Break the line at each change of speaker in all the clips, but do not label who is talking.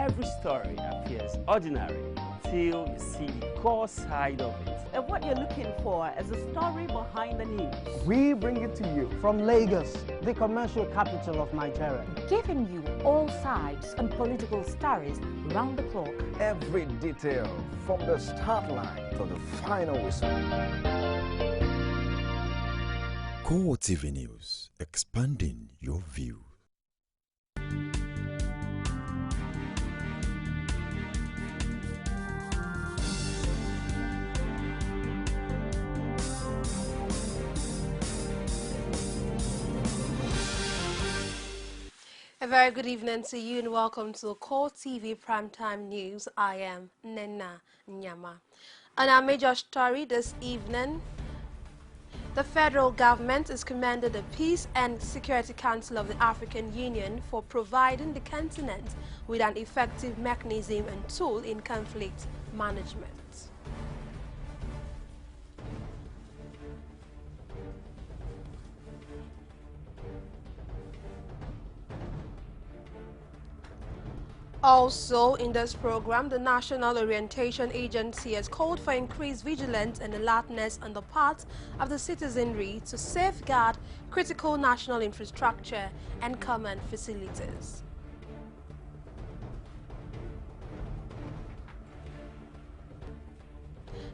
every story appears ordinary till you see the core side of it.
And what you're looking for is the story behind the news.
We bring it to you from Lagos, the commercial capital of Nigeria.
Giving you all sides and political stories round the clock.
Every detail from the start line to the final whistle.
CoreTV News, expanding your view.
A very good evening to you and welcome to CoreTV Primetime News. I am Nena Nyama. On our major story this evening, the federal government has commended the Peace and Security Council of the African Union for providing the continent with an effective mechanism and tool in conflict management. Also, in this program, the National Orientation Agency has called for increased vigilance and alertness on the part of the citizenry to safeguard critical national infrastructure and common facilities.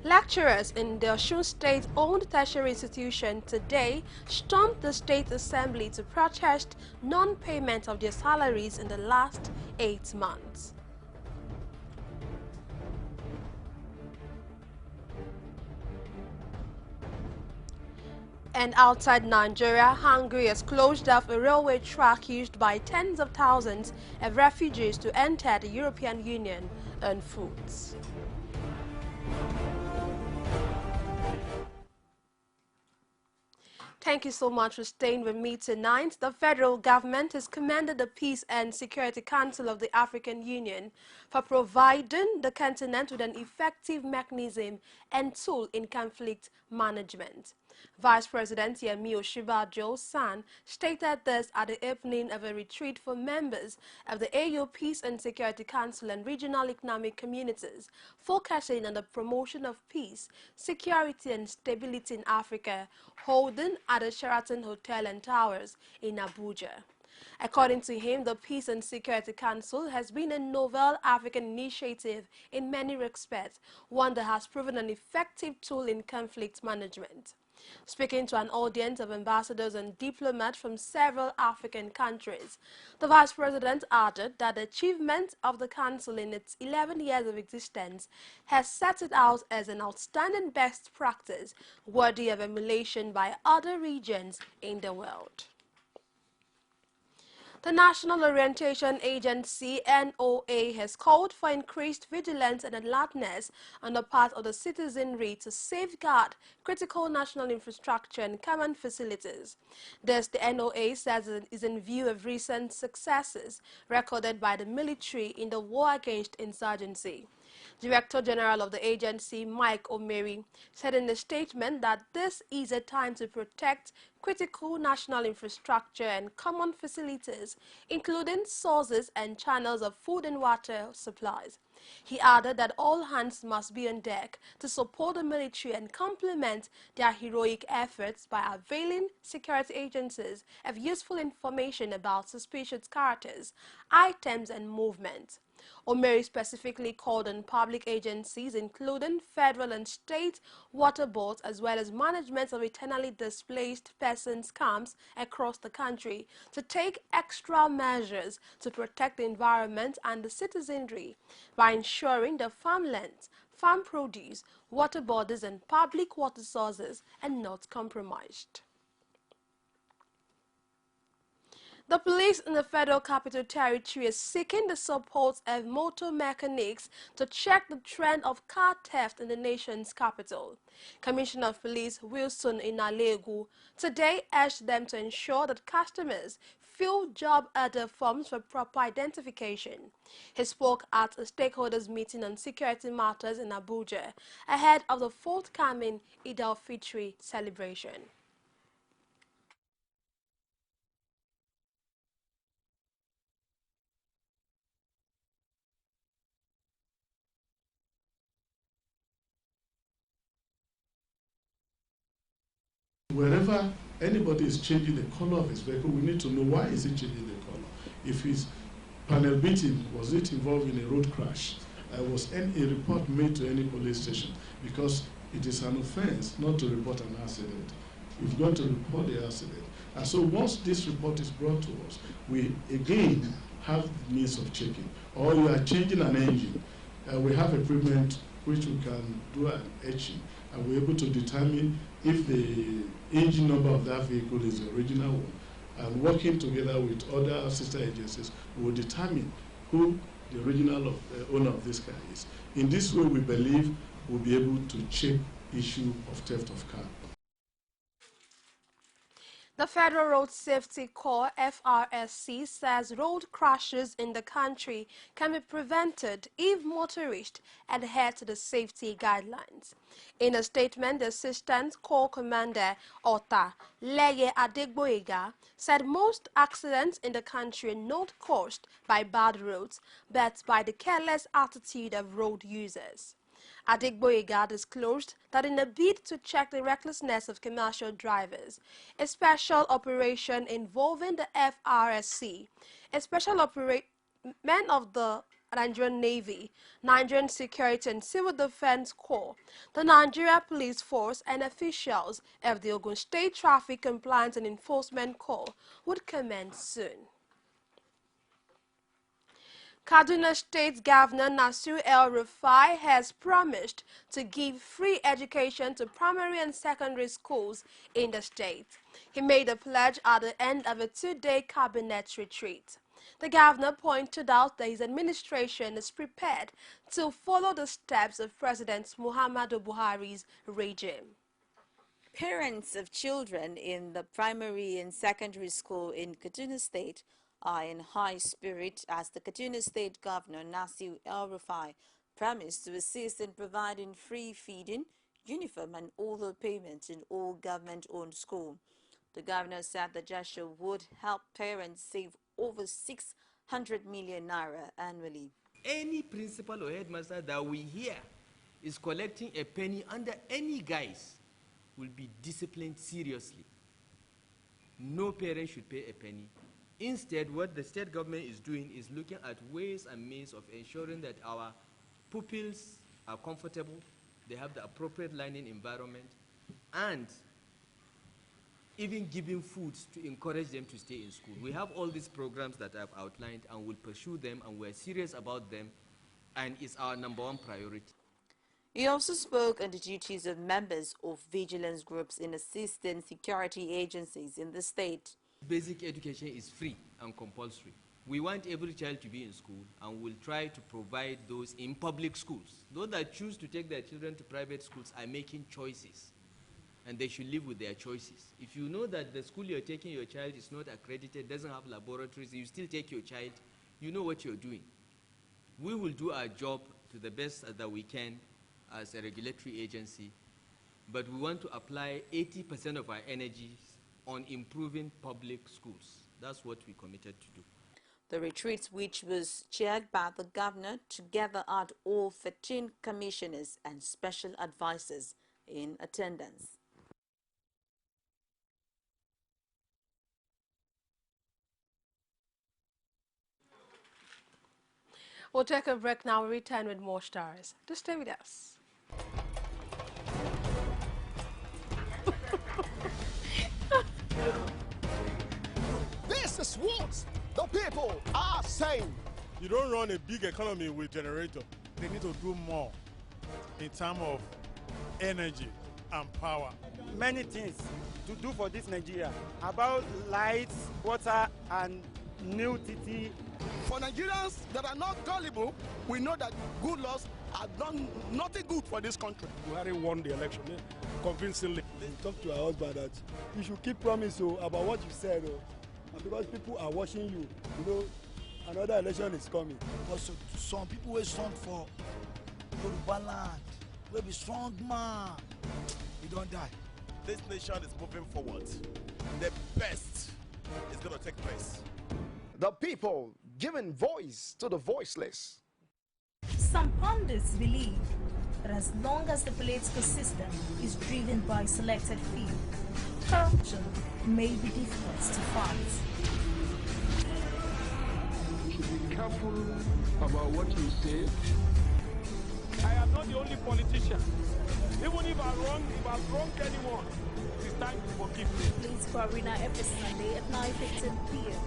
Lecturers in the Osun State-owned tertiary institution today stormed the State Assembly to protest non-payment of their salaries in the last 8 months. And outside Nigeria, Hungary has closed off a railway track used by tens of thousands of refugees to enter the European Union on foot. Thank you so much for staying with me tonight. The federal government has commended the Peace and Security Council of the African Union for providing the continent with an effective mechanism and tool in conflict management. Vice President Yemi Osinbajo-San stated this at the opening of a retreat for members of the AU Peace and Security Council and regional economic communities, focusing on the promotion of peace, security and stability in Africa, holding at the Sheraton Hotel and Towers in Abuja. According to him, the Peace and Security Council has been a novel African initiative in many respects, one that has proven an effective tool in conflict management. Speaking to an audience of ambassadors and diplomats from several African countries, the Vice President added that the achievement of the Council in its 11 years of existence has set it out as an outstanding best practice worthy of emulation by other regions in the world. The National Orientation Agency, NOA, has called for increased vigilance and alertness on the part of the citizenry to safeguard critical national infrastructure and common facilities. This, the NOA says, is in view of recent successes recorded by the military in the war against insurgency. Director General of the agency, Mike Omeri, said in a statement that this is a time to protect critical national infrastructure and common facilities, including sources and channels of food and water supplies. He added that all hands must be on deck to support the military and complement their heroic efforts by availing security agencies of useful information about suspicious characters, items, and movements. Omeri specifically called on public agencies, including federal and state water boards, as well as management of internally displaced persons camps across the country, to take extra measures to protect the environment and the citizenry by ensuring the farmlands, farm produce, water bodies, and public water sources are not compromised. The police in the Federal Capital Territory is seeking the support of motor mechanics to check the trend of car theft in the nation's capital. Commissioner of Police Wilson Inalegu today urged them to ensure that customers fill job order forms for proper identification. He spoke at a stakeholders meeting on security matters in Abuja ahead of the forthcoming Eid al-Fitr celebration.
Wherever anybody is changing the color of his vehicle, we need to know why is he changing the color. If his panel beating, was it involved in a road crash? Was a report made to any police station? Because it is an offense not to report an accident. You've got to report the accident. And so once this report is brought to us, we again have the means of checking. Or you are changing an engine. We have equipment which we can do an etching, and we're able to determine if the engine number of that vehicle is the original one. And working together with other sister agencies, we will determine who the original owner of this car is. In this way, we believe we'll be able to check issue of theft of car.
The Federal Road Safety Corps, FRSC, says road crashes in the country can be prevented if motorists adhere to the safety guidelines. In a statement, the Assistant Corps Commander, Ota Leye Adegboyega, said most accidents in the country are not caused by bad roads, but by the careless attitude of road users. Adegboyega disclosed that in a bid to check the recklessness of commercial drivers, a special operation involving the FRSC, a special men of the Nigerian Navy, Nigerian Security and Civil Defense Corps, the Nigeria Police Force, and officials of the Ogun State Traffic Compliance and Enforcement Corps would commence soon. Kaduna State Governor Nasir El-Rufai has promised to give free education to primary and secondary schools in the state. He made a pledge at the end of a two-day cabinet retreat. The governor pointed out that his administration is prepared to follow the steps of President Muhammadu Buhari's regime.
Parents of children in the primary and secondary school in Kaduna State are in high spirit as the Kaduna State Governor Nasir El-Rufai promised to assist in providing free feeding, uniform and other payments in all government-owned schools. The governor said the gesture would help parents save over 600 million naira annually.
Any principal or headmaster that we hear is collecting a penny under any guise will be disciplined seriously. No parent should pay a penny. Instead, what the state government is doing is looking at ways and means of ensuring that our pupils are comfortable, they have the appropriate learning environment, and even giving food to encourage them to stay in school. We have all these programs that I've outlined and we'll pursue them, and we're serious about them, and it's our #1 priority.
He also spoke on the duties of members of vigilance groups in assisting security agencies in the state.
Basic education is free and compulsory. We want every child to be in school, and we'll try to provide those in public schools. Those that choose to take their children to private schools are making choices, and they should live with their choices. If you know that the school you're taking your child is not accredited, doesn't have laboratories, you still take your child, you know what you're doing. We will do our job to the best that we can as a regulatory agency, but we want to apply 80% of our energies on improving public schools. That's what we committed to do.
The retreat, which was chaired by the governor, together had all 13 commissioners and special advisors in attendance.
We'll take a break now. We'll return with more stories. Just stay with us.
This is what the people are saying.
You don't run a big economy with generator. They need to do more in terms of energy and power.
Many things to do for this Nigeria about lights, water, and new TT.
For Nigerians that are not gullible, we know that good laws have done nothing good for this country.
Buhari won the election convincingly.
Talk to our husband that you should keep promise about what you said, and because people are watching you, you know, another election is coming.
Because some people will stand for Yoruba land, will be strong man. We don't die.
This nation is moving forward. The best is going to take place.
The people giving voice to the voiceless.
Some pundits believe that as long as the political system is driven by selected few, corruption may be difficult to fight.
You should be careful about what you say. I am not the only politician. Even if I've wronged anyone, it is time to forgive me.
Please for Arena every Sunday at 9:15 p.m.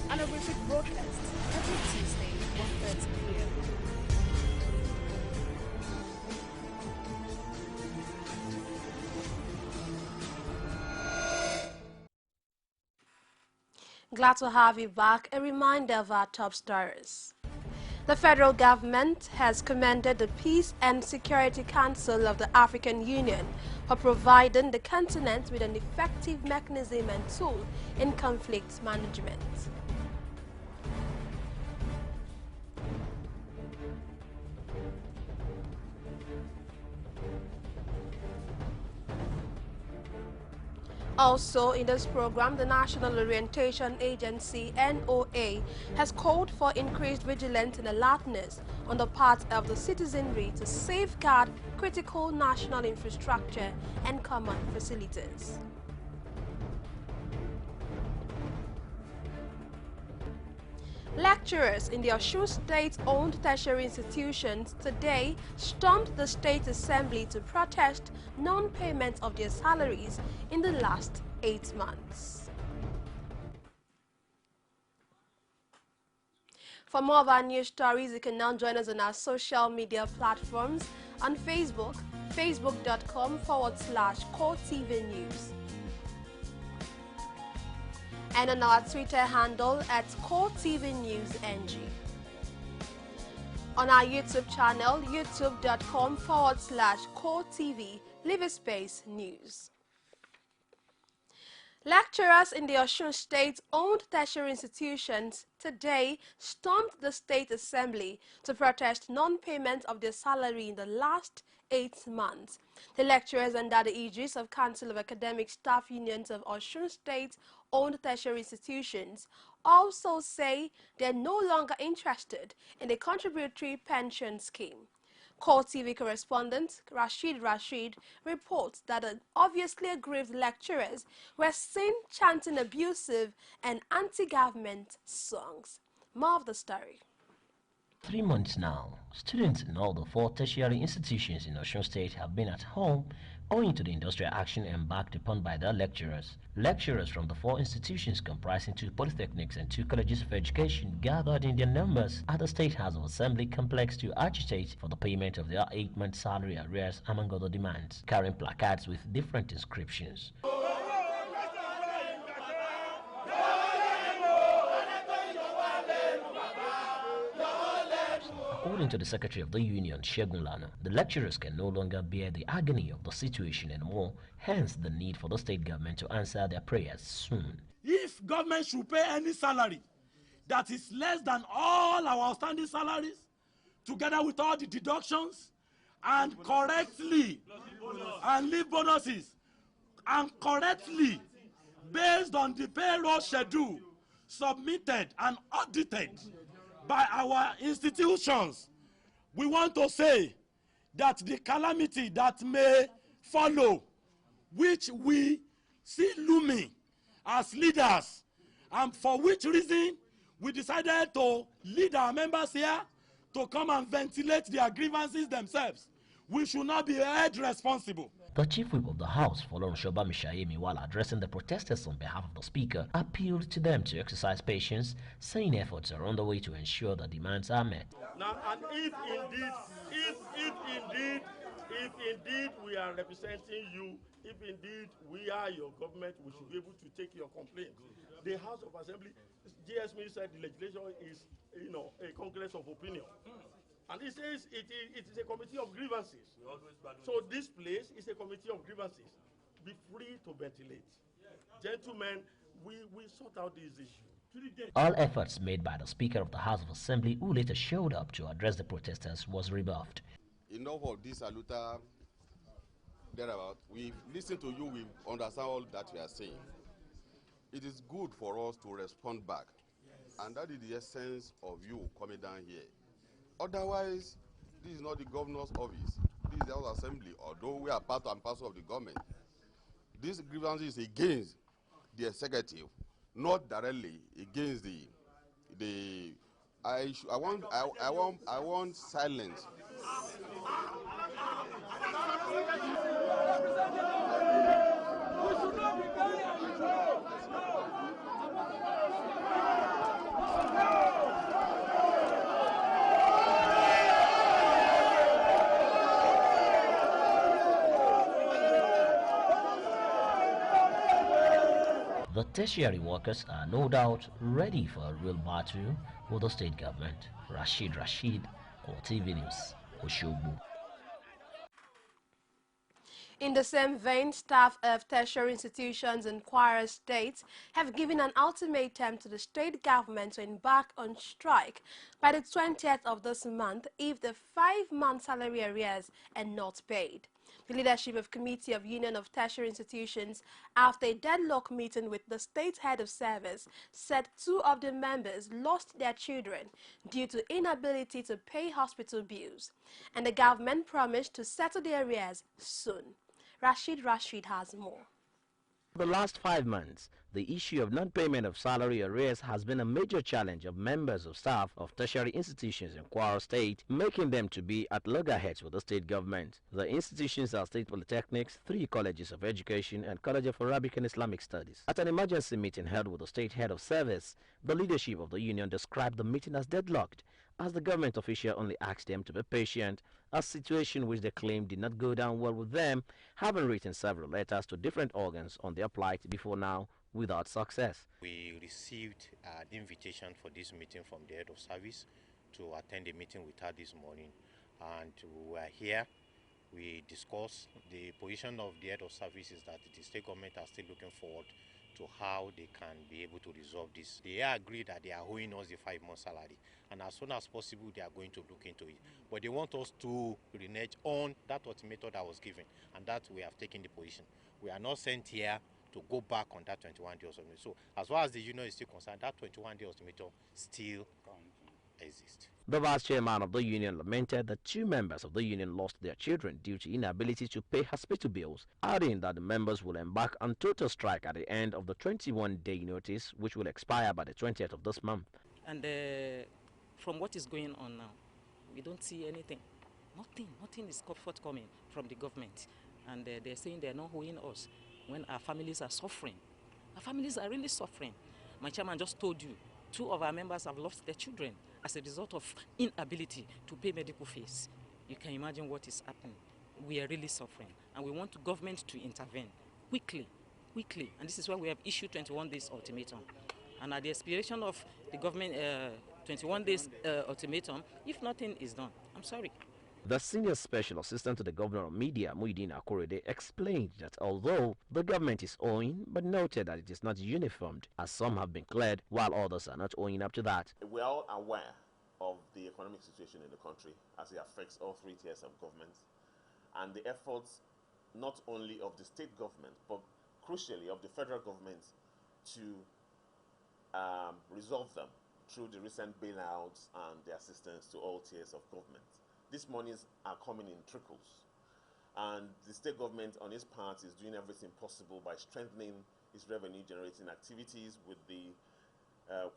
and a repeat broadcast every Tuesday 1:30 p.m.
Glad to have you back. A reminder of our top stories. The federal government has commended the Peace and Security Council of the African Union for providing the continent with an effective mechanism and tool in conflict management. Also, in this program, the National Orientation Agency, NOA, has called for increased vigilance and alertness on the part of the citizenry to safeguard critical national infrastructure and common facilities. Lecturers in the Osun State-owned tertiary institutions today stormed the State Assembly to protest non-payment of their salaries in the last 8 months. For more of our news stories, you can now join us on our social media platforms on Facebook, facebook.com/CoreTV News. And on our Twitter handle at CoreTV News NG. On our YouTube channel, youtube.com/CoreTV, leave a space news. Lecturers in the Osun State-owned tertiary institutions today stormed the State Assembly to protest non-payment of their salary in the last 8 months. The lecturers under the aegis of Council of Academic Staff Unions of Osun State-owned tertiary institutions also say they're no longer interested in the contributory pension scheme. CoreTV correspondent Rashid reports that obviously aggrieved lecturers were seen chanting abusive and anti-government songs. More of the story.
3 months now, students in all the 4 tertiary institutions in Osun State have been at home owing to the industrial action embarked upon by their lecturers. Lecturers from the 4 institutions comprising 2 polytechnics and 2 colleges of education gathered in their numbers at the State House of Assembly complex to agitate for the payment of their 8-month salary arrears, among other demands, carrying placards with different inscriptions. According to the Secretary of the Union, Shegun Lana, the lecturers can no longer bear the agony of the situation anymore, hence the need for the state government to answer their prayers soon.
If government should pay any salary that is less than all our outstanding salaries, together with all the deductions, and correctly, and leave bonuses, and correctly, based on the payroll schedule submitted and audited by our institutions, we want to say that the calamity that may follow, which we see looming as leaders, and for which reason we decided to lead our members here to come and ventilate their grievances themselves, we should not be held responsible.
The Chief Whip of the House, Folorun Shoba Mishayemi, while addressing the protesters on behalf of the Speaker, appealed to them to exercise patience, saying efforts are underway to ensure the demands are met.
Now, and if indeed we are representing you, if indeed we are your government, we should be able to take your complaint. The House of Assembly, GSM said the legislation is, a congress of opinion. And it says it is a committee of grievances. So this place is a committee of grievances. Be free to ventilate. Gentlemen, we sort out this issue.
All efforts made by the Speaker of the House of Assembly, who later showed up to address the protesters, was rebuffed.
Enough of this saluta thereabout. We've listened to you, we understand all that you are saying. It is good for us to respond back. And that is the essence of you coming down here. Otherwise, this is not the governor's office. This is the House Assembly, although we are part and parcel of the government. This grievance is against the executive, not directly against the. I want silence.
The tertiary workers are no doubt ready for a real battle with the state government. Rashid, CoreTV News, Oshogbo.
In the same vein, staff of tertiary institutions in Kwara State have given an ultimatum to the state government to embark on strike by the 20th of this month if the 5-month salary arrears are not paid. The leadership of Committee of Union of Tertiary Institutions, after a deadlock meeting with the state head of service, said 2 of the members lost their children due to inability to pay hospital bills, and the government promised to settle the arrears soon. Rashid has more.
For the last 5 months, the issue of non-payment of salary arrears has been a major challenge of members of staff of tertiary institutions in Kwara State, making them to be at loggerheads with the state government. The institutions are state polytechnics, 3 colleges of education, and College of Arabic and Islamic Studies. At an emergency meeting held with the state head of service, the leadership of the union described the meeting as deadlocked, as the government official only asked them to be patient, a situation which they claimed did not go down well with them, having written several letters to different organs on their plight before now without success.
We received an invitation for this meeting from the head of service to attend a meeting with her this morning, and we were here. We discussed the position of the head of service is that the state government are still looking forward to how they can be able to resolve this. They agreed that they are owing us the 5-month salary, and as soon as possible they are going to look into it. But they want us to renege on that ultimatum that was given, and that we have taken the position. We are not sent here to go back on that 21-day ultimatum. So as far as the union is still concerned, that 21-day ultimatum still exists.
The vice chairman of the union lamented that 2 members of the union lost their children due to inability to pay hospital bills, adding that the members will embark on total strike at the end of the 21-day notice, which will expire by the 20th of this month.
And from what is going on now, we don't see anything. Nothing is forthcoming from the government. And they're saying they're not owing us when our families are suffering. Our families are really suffering. My chairman just told you, 2 of our members have lost their children as a result of inability to pay medical fees. You can imagine what is happening. We are really suffering, and we want the government to intervene quickly. And this is why we have issued 21 days ultimatum. And at the expiration of the government 21 days ultimatum, if nothing is done, I'm sorry.
The senior special assistant to the governor of media, Muideen Akorede, explained that although the government is owing, but noted that it is not uniformed, as some have been cleared, while others are not owing up to that.
We are all aware of the economic situation in the country as it affects all 3 tiers of government, and the efforts not only of the state government, but crucially of the federal government to resolve them through the recent bailouts and the assistance to all tiers of government. These monies are coming in trickles, and the state government on its part is doing everything possible by strengthening its revenue generating activities with the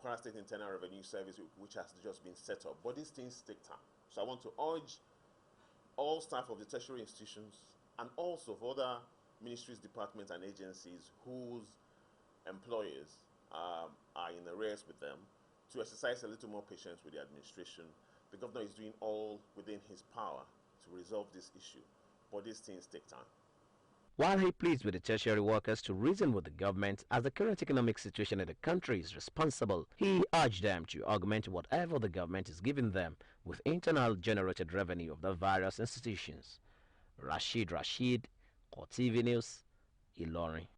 Kwara State Internal Revenue Service, which has just been set up. But these things take time. So I want to urge all staff of the tertiary institutions and also of other ministries, departments and agencies whose employers are in arrears with them to exercise a little more patience with the administration. The governor is doing all within his power to resolve this issue, but these things take time.
While he pleads with the tertiary workers to reason with the government as the current economic situation in the country is responsible, he urged them to augment whatever the government is giving them with internal generated revenue of the various institutions. Rashid, CoreTV News, Ilorin.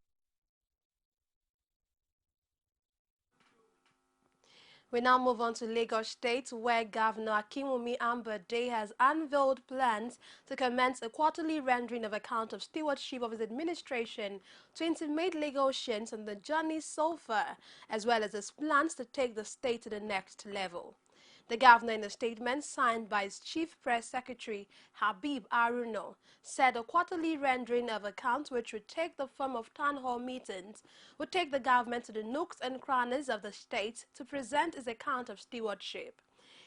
We now move on to Lagos State, where Governor Akinwumi Ambode has unveiled plans to commence a quarterly rendering of account of stewardship of his administration to intimate Lagosians on the journey so far, as well as his plans to take the state to the next level. The governor, in a statement signed by his chief press secretary, Habib Aruno, said a quarterly rendering of accounts, which would take the form of town hall meetings, would take the government to the nooks and crannies of the state to present his account of stewardship.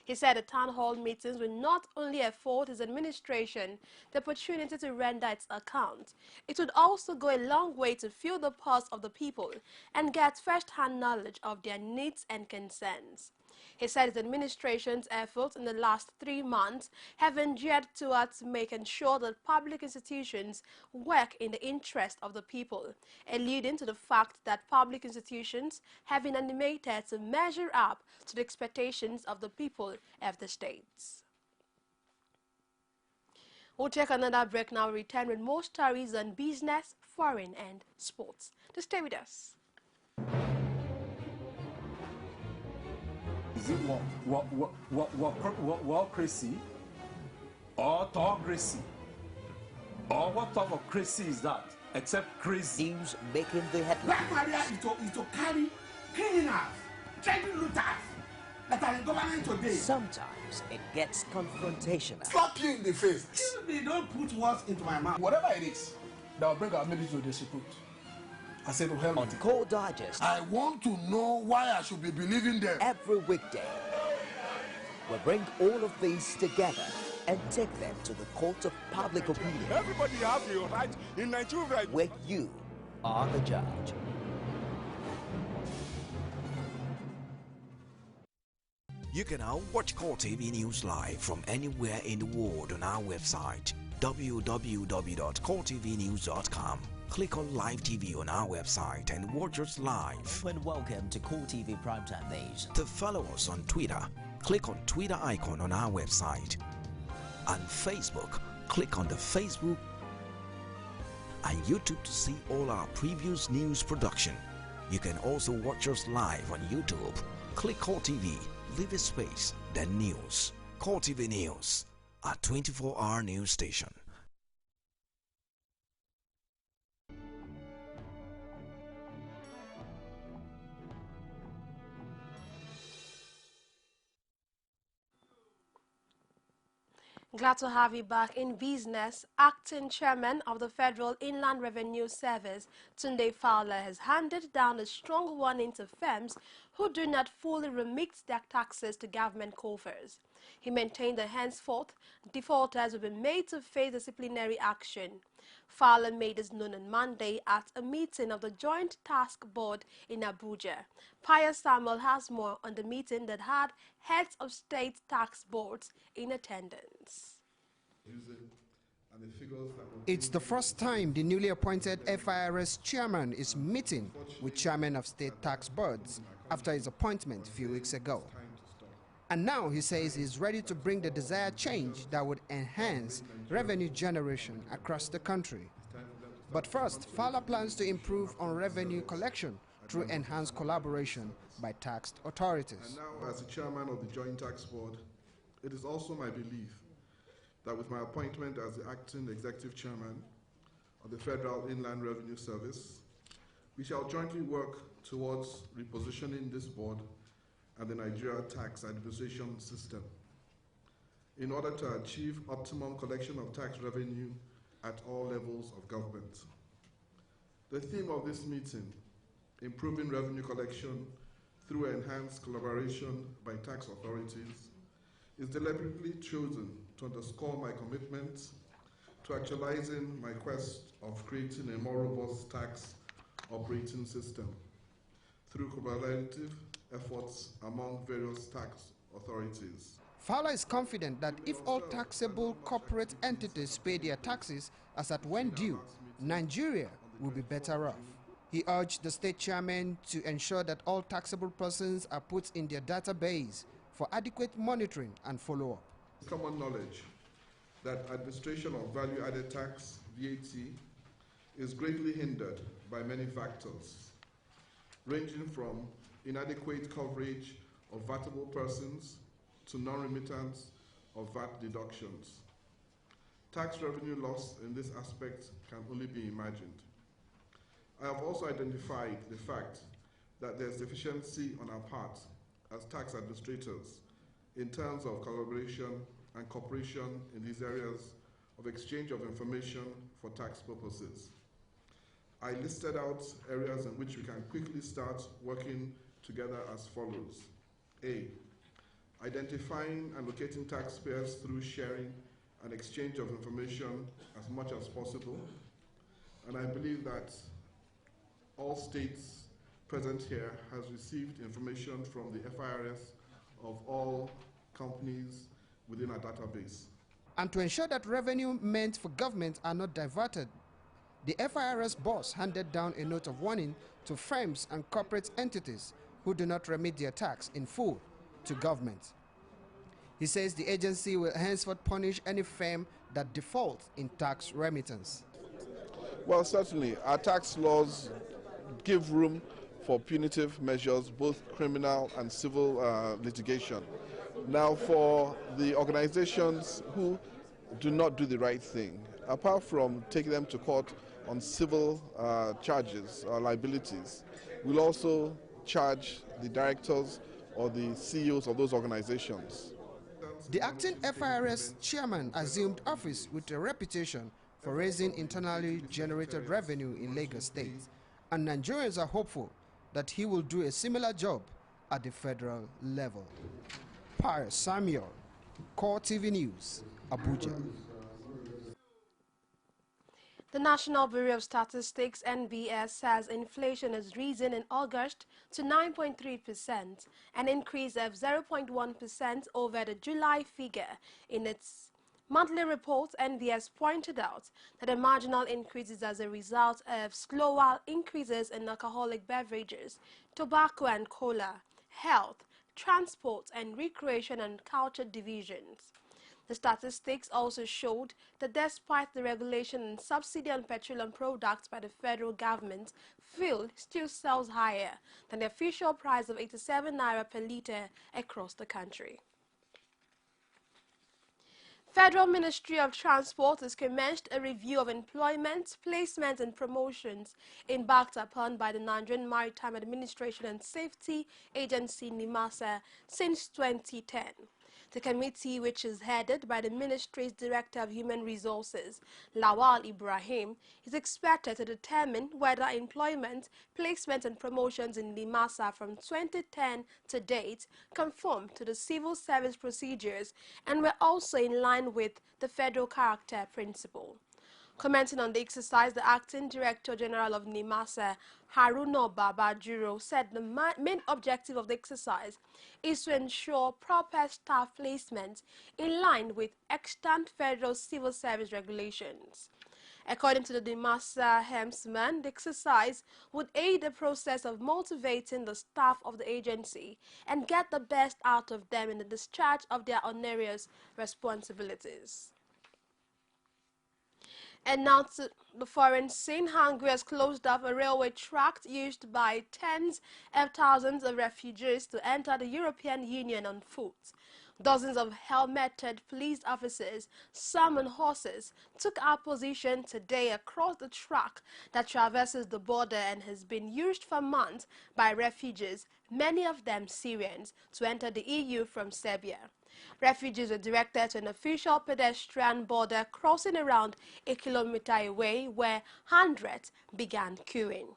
He said the town hall meetings will not only afford his administration the opportunity to render its account, it would also go a long way to feel the pulse of the people and get first-hand knowledge of their needs and concerns. He said his administration's efforts in the last 3 months have been geared towards making sure that public institutions work in the interest of the people, alluding to the fact that public institutions have been animated to measure up to the expectations of the people of the states. We'll take another break now, return with more stories on business, foreign and sports. Just stay with us.
Is it what crazy or autocracy? Or what type of crazy is that? Except crazy.
News making the headlines.
Black Maria is to carry criminals, treating looters that are in government today.
Sometimes it gets confrontational.
Slap you in the face. Excuse me, don't put words into my mouth. Whatever it is that will bring our military to disrepute, I said to hell.
On Core Digest,
I want to know why I should be believing them.
Every weekday, we bring all of these together and take them to the court of public opinion.
Everybody has a right in Nigeria.
Where you are the judge.
You can now watch CoreTV News live from anywhere in the world on our website www.coretvnews.com. Click on Live TV on our website and watch us live.
And welcome to CoreTV Primetime Days.
To follow us on Twitter, click on Twitter icon on our website. And Facebook, click on the Facebook and YouTube to see all our previous news production. You can also watch us live on YouTube. Click CoreTV, leave a space, then news. CoreTV News, a 24-hour news station.
Glad to have you back in business. Acting Chairman of the Federal Inland Revenue Service, Tunde Fowler, has handed down a strong warning to firms who do not fully remit their taxes to government coffers. He maintained that henceforth, defaulters will be made to face disciplinary action. Fowler made this known on Monday at a meeting of the Joint Task Board in Abuja. Pius Samuel has more on the meeting that had heads of state tax boards in attendance.
It's the first time the newly appointed FIRS chairman is meeting with chairmen of state tax boards after his appointment a few weeks ago. And now he says he's ready to bring the desired change that would enhance revenue generation across the country. But first, Fowler plans to improve on revenue collection through enhanced collaboration by taxed authorities.
And now, as the chairman of the Joint Tax Board, it is also my belief that with my appointment as the acting executive chairman of the Federal Inland Revenue Service, we shall jointly work towards repositioning this board and the Nigeria tax administration system in order to achieve optimum collection of tax revenue at all levels of government. The theme of this meeting, improving revenue collection through enhanced collaboration by tax authorities, is deliberately chosen to underscore my commitment to actualizing my quest of creating a more robust tax operating system through collaborative efforts among various tax authorities.
Fowler is confident that if all taxable corporate entities pay their taxes as at when due, Nigeria will be better off. He urged the state chairman to ensure that all taxable persons are put in their database for adequate monitoring and follow-up.
It's common knowledge that administration of value-added tax, VAT, is greatly hindered by many factors, ranging from inadequate coverage of VATable persons to non-remittance of VAT deductions. Tax revenue loss in this aspect can only be imagined. I have also identified the fact that there is deficiency on our part as tax administrators in terms of collaboration and cooperation in these areas of exchange of information for tax purposes. I listed out areas in which we can quickly start working together as follows. A, identifying and locating taxpayers through sharing and exchange of information as much as possible. And I believe that all states present here has received information from the FIRS of all companies within our database.
And to ensure that revenue meant for government are not diverted, the FIRS boss handed down a note of warning to firms and corporate entities who do not remit their tax in full to government. He says the agency will henceforth punish any firm that defaults in tax remittance.
Well, certainly, our tax laws give room for punitive measures, both criminal and civil litigation. Now, for the organizations who do not do the right thing, apart from taking them to court on civil charges or liabilities, we'll also charge the directors or the CEOs of those organizations.
The acting FIRS chairman assumed office with a reputation for raising internally generated revenue in Lagos State, and Nigerians are hopeful that he will do a similar job at the federal level. Pius Samuel, CoreTV News, Abuja.
The National Bureau of Statistics, NBS, says inflation has risen in August to 9.3%, an increase of 0.1% over the July figure. In its monthly report, NBS pointed out that the marginal increase is as a result of slower increases in alcoholic beverages, tobacco and cola, health, transport, and recreation and culture divisions. The statistics also showed that despite the regulation and subsidy on petroleum products by the federal government, fuel still sells higher than the official price of 87 naira per litre across the country. Federal Ministry of Transport has commenced a review of employment, placement and promotions embarked upon by the Nigerian Maritime Administration and Safety Agency NIMASA since 2010. The committee, which is headed by the ministry's Director of Human Resources, Lawal Ibrahim, is expected to determine whether employment, placement and promotions in NIMASA from 2010 to date conform to the civil service procedures and were also in line with the federal character principle. Commenting on the exercise, the Acting Director General of NIMASA, Haruna Babajiro, said the main objective of the exercise is to ensure proper staff placement in line with extant federal civil service regulations. According to the NIMASA helmsman, the exercise would aid the process of motivating the staff of the agency and get the best out of them in the discharge of their onerous responsibilities. And now to the foreign scene. Hungary has closed off a railway track used by tens of thousands of refugees to enter the European Union on foot. Dozens of helmeted police officers, some on horses, took up position today across the track that traverses the border and has been used for months by refugees, many of them Syrians, to enter the EU from Serbia. Refugees were directed to an official pedestrian border crossing around a kilometer away where hundreds began queuing.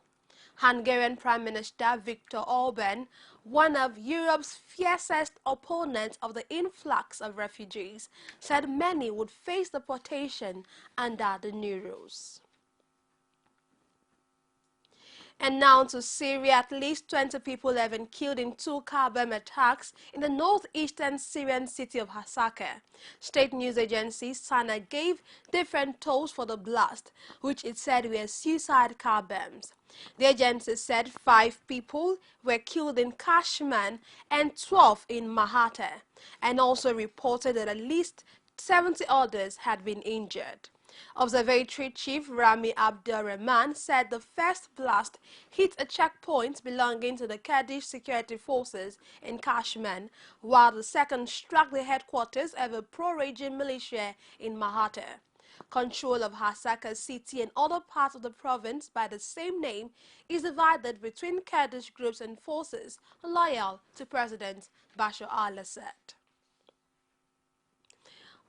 Hungarian Prime Minister Viktor Orban, one of Europe's fiercest opponents of the influx of refugees, said many would face deportation under the new rules. And now to Syria. At least 20 people have been killed in 2 car bomb attacks in the northeastern Syrian city of Hasaka. State news agency Sana gave different tolls for the blast, which it said were suicide car bombs. The agency said 5 people were killed in Kashman and 12 in Mahata, and also reported that at least 70 others had been injured. Observatory Chief Rami Abdurrahman said the first blast hit a checkpoint belonging to the Kurdish security forces in Kashman, while the second struck the headquarters of a pro-regime militia in Mahata. Control of Hasaka city and other parts of the province by the same name is divided between Kurdish groups and forces loyal to President Bashar al-Assad.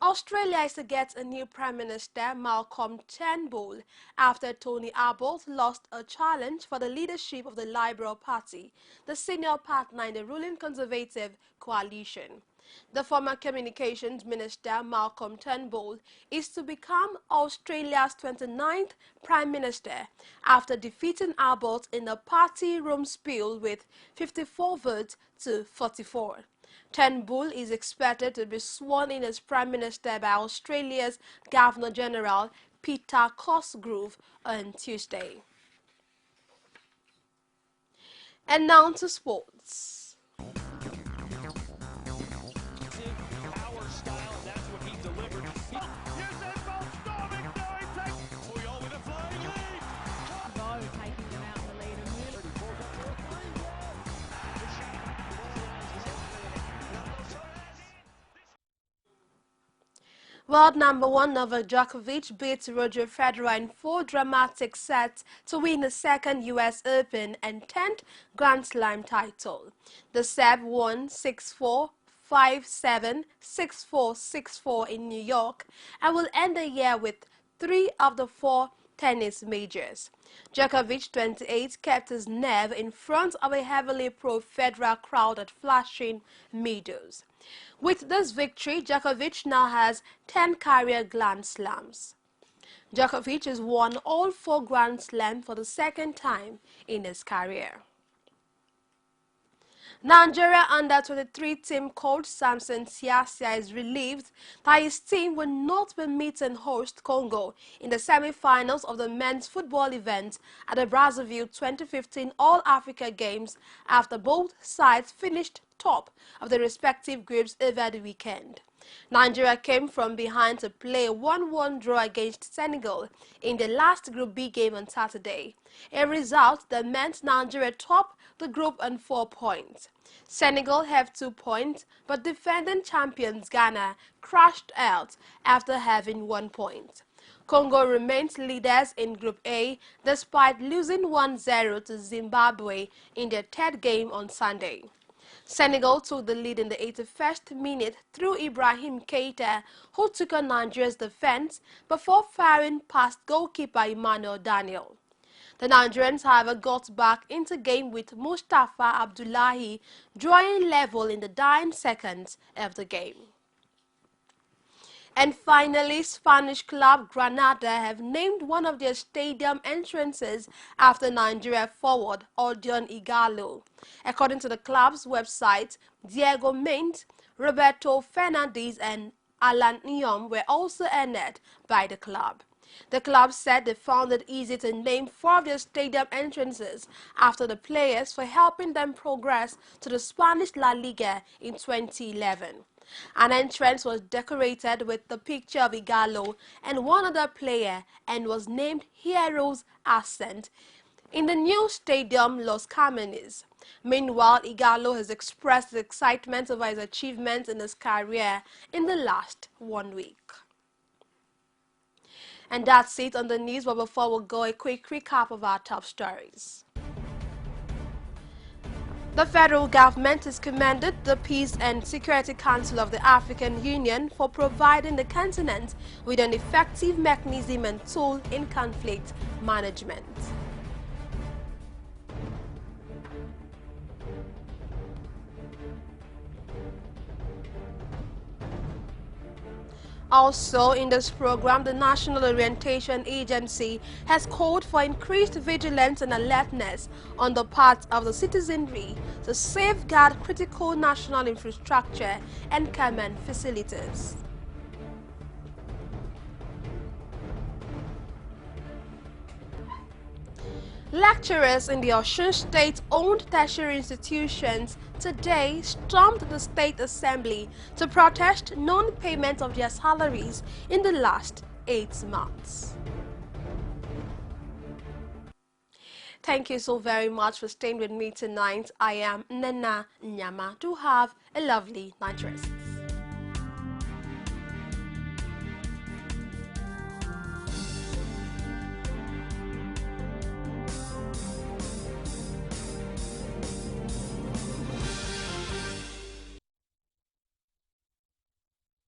Australia is to get a new Prime Minister, Malcolm Turnbull, after Tony Abbott lost a challenge for the leadership of the Liberal Party, the senior partner in the ruling Conservative coalition. The former Communications Minister, Malcolm Turnbull, is to become Australia's 29th Prime Minister after defeating Abbott in a party room spill with 54 votes to 44. Turnbull is expected to be sworn in as Prime Minister by Australia's Governor-General Peter Cosgrove on Tuesday. And now to sports. World number one Novak Djokovic beat Roger Federer in 4 dramatic sets to win the second U.S. Open and 10th Grand Slam title. The Serb won 6-4, 5-7, 6-4, 6-4 in New York and will end the year with 3 of the 4 tennis majors. Djokovic, 28, kept his nerve in front of a heavily pro-Federer crowd at Flushing Meadows. With this victory, Djokovic now has 10 career Grand Slams. Djokovic has won all 4 Grand Slams for the second time in his career. Nigeria under-23 team coach Samson Siasia is relieved that his team will not be meeting host Congo in the semi-finals of the men's football event at the Brazzaville 2015 All-Africa Games after both sides finished top of the respective groups over the weekend. Nigeria came from behind to play a 1-1 draw against Senegal in the last Group B game on Saturday, a result that meant Nigeria topped the group on 4 points. Senegal have 2 points, but defending champions Ghana crashed out after having 1 point. Congo remains leaders in Group A despite losing 1-0 to Zimbabwe in their 3rd game on Sunday. Senegal took the lead in the 81st minute through Ibrahim Keita, who took on Nigeria's defense before firing past goalkeeper Emmanuel Daniel. The Nigerians, however, got back into game with Mustafa Abdullahi drawing level in the dying seconds of the game. And finally, Spanish club Granada have named one of their stadium entrances after Nigeria forward Odion Igalo. According to the club's website, Diego Mint, Roberto Fernandez and Alan Nyom were also honored by the club. The club said they found it easy to name 4 of their stadium entrances after the players for helping them progress to the Spanish La Liga in 2011. An entrance was decorated with the picture of Igalo and one other player and was named Heroes Ascent in the new stadium Los Cármenes. Meanwhile, Igalo has expressed his excitement over his achievements in his career in the last 1 week. And that's it on the news, but before we go, a quick recap of our top stories. The federal government has commended the Peace and Security Council of the African Union for providing the continent with an effective mechanism and tool in conflict management. Also, in this program, the National Orientation Agency has called for increased vigilance and alertness on the part of the citizenry to safeguard critical national infrastructure and common facilities. Lecturers in the Osun State-owned tertiary institutions today stormed the State Assembly to protest non-payment of their salaries in the last 8 months. Thank you so very much for staying with me tonight. I am Nana Nyama. Do have a lovely night rest.